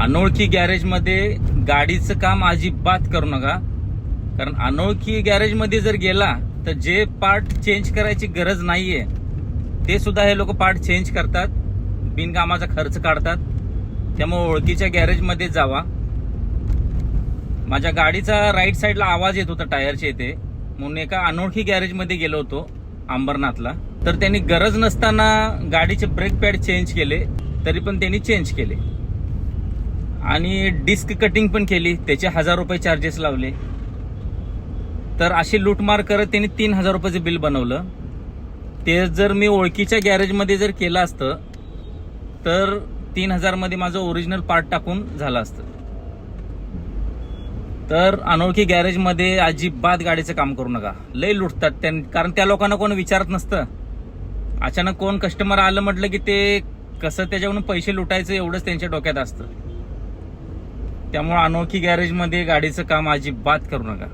अनोळखी गॅरेजमध्ये गाडीचं काम अजिबात करू नका. कारण अनोळखी गॅरेजमध्ये जर गेला तर जे पार्ट चेंज करायची गरज नाहीये ते सुद्धा हे लोक पार्ट चेंज करतात, बिनकामाचा खर्च काढतात. त्यामुळे ओळखीच्या गॅरेजमध्ये जावा. माझ्या गाडीचा राईट साईडला आवाज येत होता टायरच्या इथे, म्हणून एका अनोळखी गॅरेजमध्ये गेलो होतो अंबरनाथला. तर त्यांनी गरज नसताना गाडीचे ब्रेक पॅड चेंज केले, तरी पण त्यांनी चेंज केले. आणि डिस्क कटिंग पण केली, त्याचे 1000 रुपये चार्जेस लावले. तर अशी लूटमार करत त्यांनी 3000 रुपयाचं बिल बनवलं. ते जर मी ओळखीच्या गॅरेजमध्ये जर केलं असतं तर 3000 मध्ये माझं ओरिजिनल पार्ट टाकून झालं असतं. तर अनोळखी गॅरेजमध्ये अजिबात गाडीचं काम करू नका. लय लुटतात कारण त्या लोकांना कोण विचारत नसतं. अचानक कोण कस्टमर आलं म्हटलं की ते कसं त्याच्याकडून पैसे लुटायचं एवढंच त्यांच्या डोक्यात असतं. त्यामुळे अनोळखी गॅरेजमध्ये गाडीचं काम अजिबात करू नका.